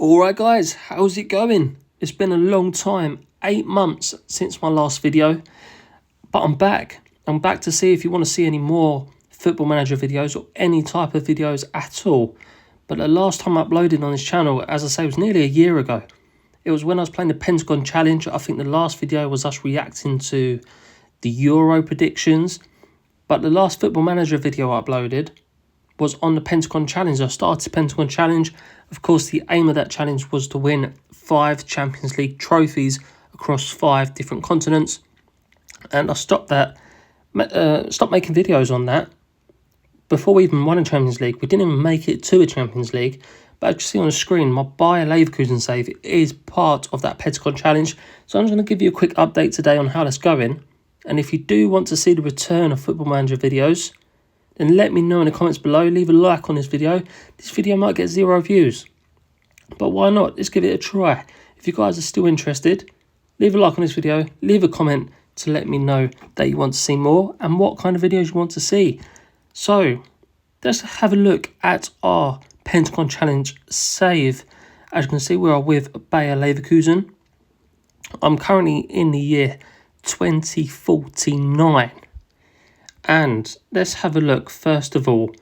Alright guys, how's it going? It's been a long time, 8 months since my last video, but I'm back. I'm back to see if you want to see any more Football Manager videos or any type of videos at all. But the last time I uploaded on this channel, as I say, was nearly a year ago. It was when I was playing the Pentagon Challenge. I think the last video was us reacting to the Euro predictions. But the last Football Manager video I uploaded was on the Pentagon Challenge. I started the Pentagon Challenge. Of course, the aim of that challenge was to win 5 Champions League trophies across 5 different continents. And I stopped making videos on that before we even won a Champions League. We didn't even make it to a Champions League. But as you see on the screen, my Bayer Leverkusen save is part of that Pentagon Challenge. So I'm just going to give you a quick update today on how that's going. And if you do want to see the return of Football Manager videos, then let me know in the comments below. Leave a like on this video. This video might get 0 views, but why not? Let's give it a try. If you guys are still interested, leave a like on this video. Leave a comment to let me know that you want to see more and what kind of videos you want to see. So let's have a look at our Pentagon Challenge save. As you can see, we are with Bayer Leverkusen. I'm currently in the year 2049. And let's have a look, first of all,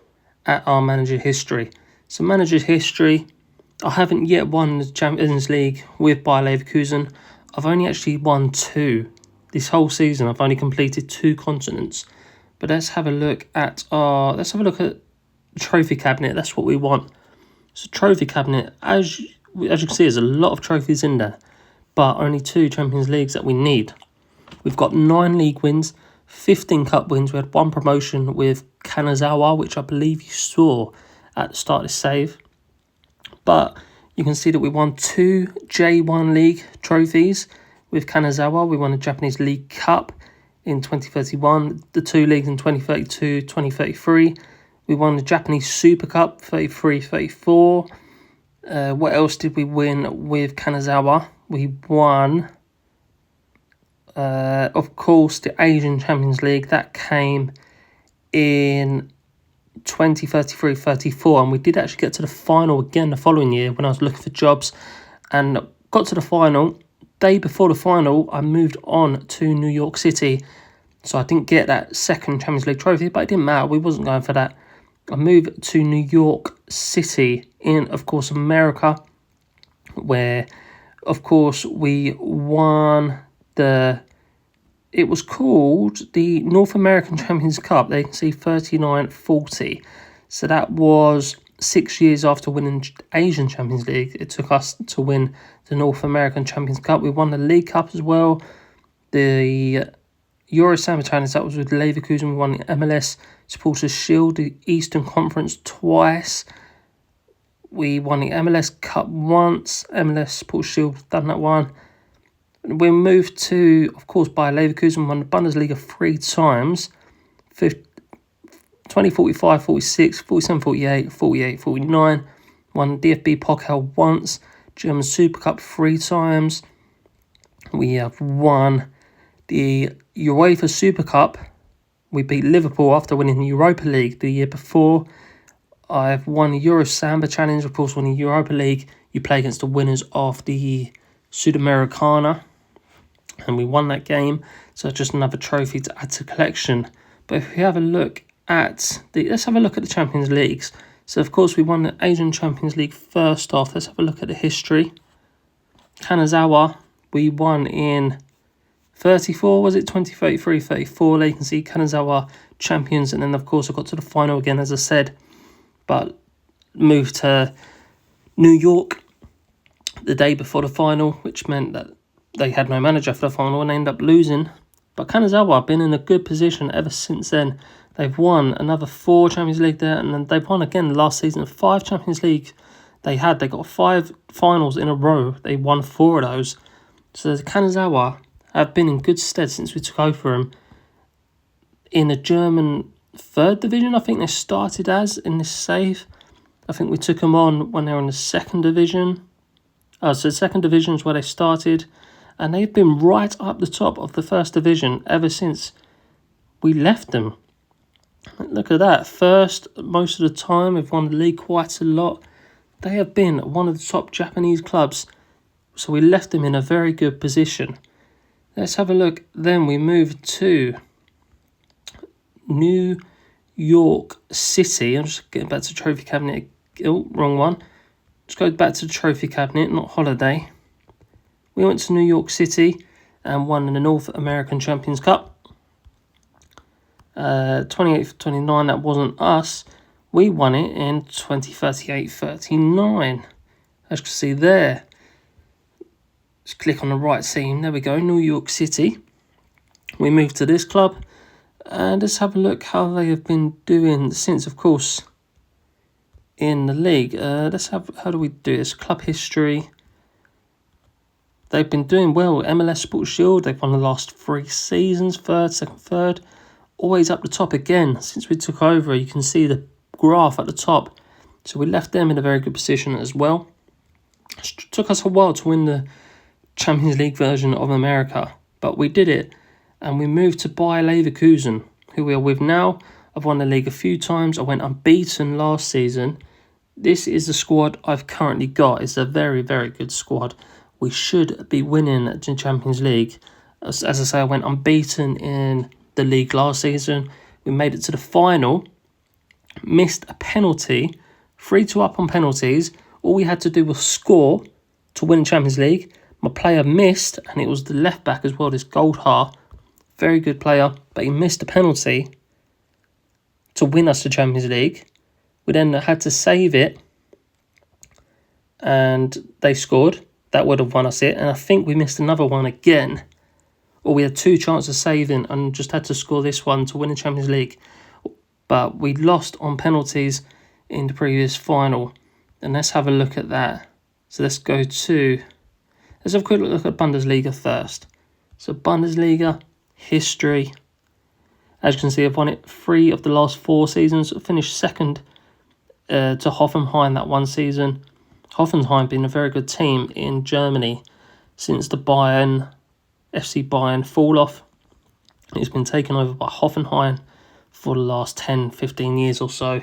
at our manager history. So manager history, I haven't yet won the Champions League with Bayer Leverkusen. I've only actually won 2 this whole season. I've only completed 2 continents. But let's have a look at the trophy cabinet. That's what we want. So trophy cabinet, as you can see, there's a lot of trophies in there, but only 2 Champions Leagues that we need. We've got 9 league wins, 15 cup wins. We had 1 promotion with Kanazawa, which I believe you saw at the start of the save. But you can see that we won 2 J1 League trophies with Kanazawa. We won the Japanese League Cup in 2031, the 2 leagues in 2032, 2033. We won the Japanese Super Cup 33-34. What else did we win with Kanazawa? We won, of course, the Asian Champions League. That came in 2033-34, and we did actually get to the final again the following year when I was looking for jobs, and got to the final. Day before the final, I moved on to New York City, so I didn't get that second Champions League trophy, but it didn't matter. We wasn't going for that. I moved to New York City in, of course, America, where, of course, we won it was called the North American Champions Cup. They can see 39-40. So that was 6 years after winning Asian Champions League. It took us to win the North American Champions Cup. We won the League Cup as well. The Euro Samba Challenge, that was with Leverkusen. We won the MLS Supporters Shield, the Eastern Conference twice. We won the MLS Cup once. MLS Supporters Shield, done that one. We moved to, of course, Bayer Leverkusen, won the Bundesliga 3 times. 2045, 46, 47, 48, 48, 49. Won DFB Pokal once. German Super Cup 3 times. We have won the UEFA Super Cup. We beat Liverpool after winning the Europa League the year before. I've won the Euro Samba Challenge. Of course, won the Europa League. You play against the winners of the Sudamericana, and we won that game. So just another trophy to add to collection. But if we have a look at let's have a look at the Champions Leagues. So of course we won the Asian Champions League first off. Let's have a look at the history. Kanazawa, we won in 34, was it 2033-34? There you can see Kanazawa champions, and then of course I got to the final again, as I said, but moved to New York the day before the final, which meant that they had no manager for the final and they ended up losing. But Kanazawa have been in a good position ever since then. They've won another 4 Champions League there, and then they've won again last season. 5 Champions League they got 5 finals in a row. They won 4 of those. So the Kanazawa have been in good stead since we took over them. In the German 3rd division, I think they started as in this save. I think we took them on when they were in the 2nd division. So the 2nd division is where they started. And they've been right up the top of the 1st division ever since we left them. Look at that. First, most of the time, we've won the league quite a lot. they have been one of the top Japanese clubs, so we left them in a very good position. Let's have a look. Then we move to New York City. I'm just getting back to Trophy Cabinet. Oh, wrong one. Just go back to the Trophy Cabinet, not Holiday. We went to New York City and won the North American Champions Cup. 28-29, that wasn't us. We won it in 2038-39. As you can see there. Just click on the right team. There we go, New York City. We moved to this club. And let's have a look how they have been doing since, of course, in the league. How do we do this? Club history. They've been doing well. MLS Sports Shield, they've won the last 3 seasons. Third, second, third. Always up the top again. Since we took over, you can see the graph at the top. So we left them in a very good position as well. It took us a while to win the Champions League version of America, but we did it. And we moved to Bayer Leverkusen, who we are with now. I've won the league a few times. I went unbeaten last season. This is the squad I've currently got. It's a very, very good squad. We should be winning the Champions League. As I say, I went unbeaten in the league last season. We made it to the final. Missed a penalty. 3-2 up on penalties. All we had to do was score to win the Champions League. My player missed, and it was the left back as well, this Goldhar. Very good player, but he missed a penalty to win us the Champions League. We then had to save it, and they scored. That would have won us it, and I think we missed another one again. Or we had 2 chances of saving and just had to score this one to win the Champions League. But we lost on penalties in the previous final. And let's have a look at that. So let's have a quick look at Bundesliga first. So Bundesliga history. As you can see, I've won it 3 of the last 4 seasons. I finished second to Hoffenheim that one season. Hoffenheim been a very good team in Germany since the FC Bayern fall off. It's been taken over by Hoffenheim for the last 10-15 years or so.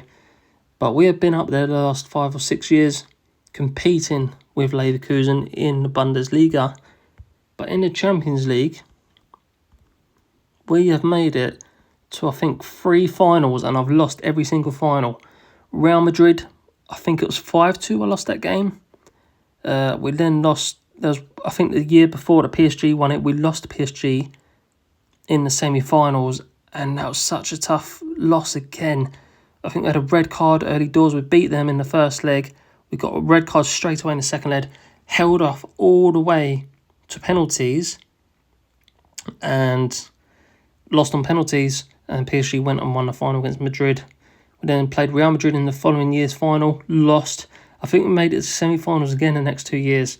But we have been up there the last 5 or 6 years competing with Leverkusen in the Bundesliga. But in the Champions League, we have made it to, I think, 3 finals, and I've lost every single final. Real Madrid, I think it was 5-2 I lost that game. We then lost, I think the year before the PSG won it, we lost to PSG in the semi-finals, and that was such a tough loss again. I think we had a red card early doors. We beat them in the first leg. We got a red card straight away in the second leg. Held off all the way to penalties and lost on penalties. And PSG went and won the final against Madrid. We then played Real Madrid in the following year's final. Lost. I think we made it to semi-finals again the next 2 years.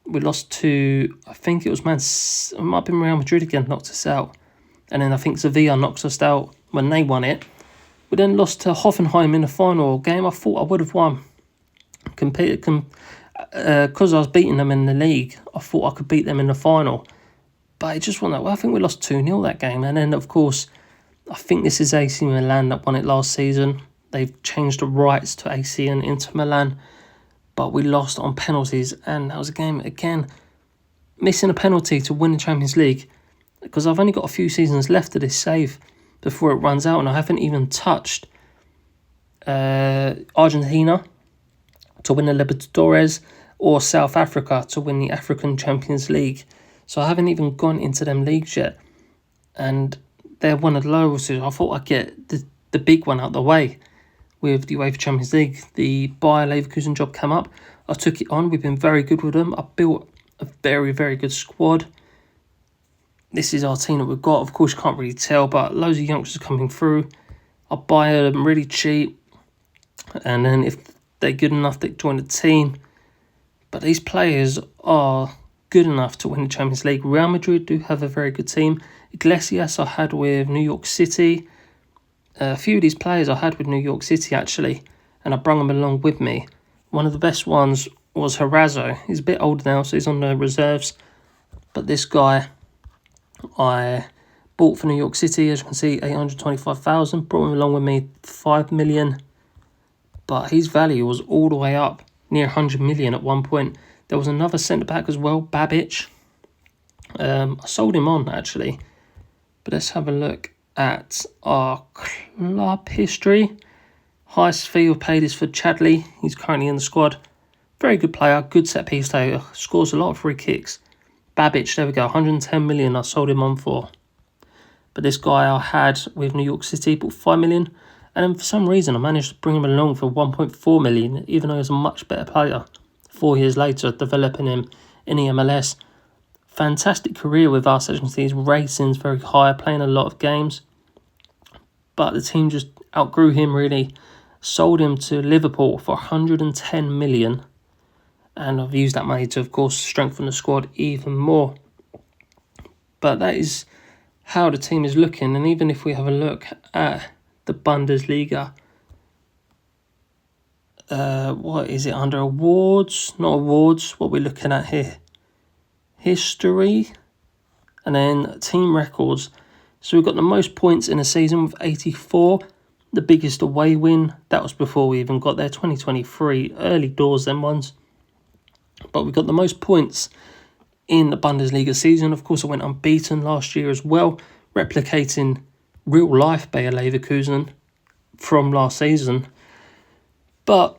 We lost to, I think it might have been Real Madrid again, knocked us out. And then I think Sevilla knocked us out when they won it. We then lost to Hoffenheim in the final game. I thought I would have won. Because I was beating them in the league, I thought I could beat them in the final. But it just wasn't that well. I think we lost 2-0 that game. And then, of course, I think this is AC Milan that won it last season. They've changed the rights to AC and Inter Milan. But we lost on penalties. And that was a game, again, missing a penalty to win the Champions League. Because I've only got a few seasons left of this save before it runs out, and I haven't even touched Argentina to win the Libertadores or South Africa to win the African Champions League. So I haven't even gone into them leagues yet, and they're one of the lowest. I thought I'd get the big one out the way with the UEFA Champions League. The Bayer Leverkusen job came up. I took it on. We've been very good with them. I built a very, very good squad. This is our team that we've got. Of course, you can't really tell, but loads of youngsters coming through. I buy them really cheap. And then if they're good enough, they join the team. But these players are good enough to win the Champions League. Real Madrid do have a very good team. Iglesias I had with New York City. A few of these players I had with New York City, actually. And I brought them along with me. One of the best ones was Herrera. He's a bit old now, so he's on the reserves. But this guy I bought for New York City, as you can see, 825,000. Brought him along with me, 5 million. But his value was all the way up near 100 million at one point. There was another centre-back as well, Babic. I sold him on, actually. But let's have a look at our club history. Highest fee we've paid is for Chadley. He's currently in the squad. Very good player, good set-piece taker. Scores a lot of free kicks. Babic, there we go, 110 million I sold him on for. But this guy I had with New York City, bought 5 million. And then for some reason, I managed to bring him along for 1.4 million, even though he's a much better player. 4 years later, developing him in the MLS. Fantastic career with us. As you can see, his rating's very high, playing a lot of games. But the team just outgrew him, really. Sold him to Liverpool for 110 million. And I've used that money to, of course, strengthen the squad even more. But that is how the team is looking. And even if we have a look at the Bundesliga, what is it under awards? Not awards, what we're looking at here. History, and then team records. So we've got the most points in a season with 84. The biggest away win, that was before we even got there, 2023, early doors them ones. But we got the most points in the Bundesliga season. Of course, I went unbeaten last year as well, replicating real life Bayer Leverkusen from last season. But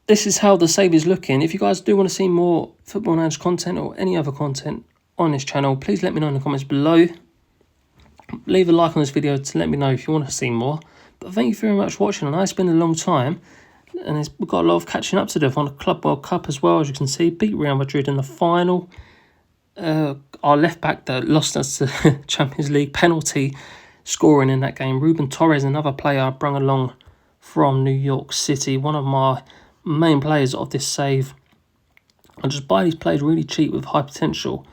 this is how the save is looking. If you guys do want to see more Football Manager content or any other content on this channel, please let me know in the comments below. Leave a like on this video to let me know if you want to see more. But thank you very much for watching. I know it's been a long time, and we've got a lot of catching up to do on the Club World Cup as well. As you can see, beat Real Madrid in the final. Our left back that lost us to Champions League, penalty scoring in that game. Ruben Torres, another player I brought along from New York City, one of my main players of this save. I just buy these players really cheap with high potential.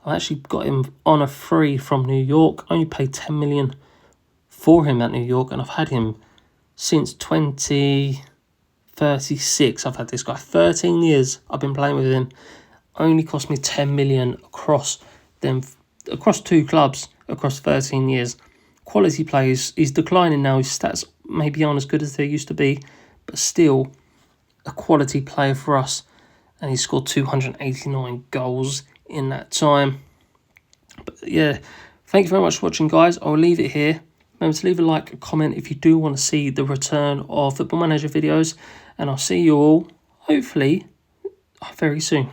I actually got him on a free from New York. Only paid 10 million for him at New York, and I've had him since 2036. I've had this guy 13 years. I've been playing with him. Only cost me 10 million across 2 clubs across 13 years. Quality plays. He's declining now. His stats maybe aren't as good as they used to be, but still a quality player for us. And he scored 289 goals in that time. But yeah, thank you very much for watching, guys. I'll leave it here. Remember to leave a like, a comment if you do want to see the return of Football Manager videos. And I'll see you all, hopefully, very soon.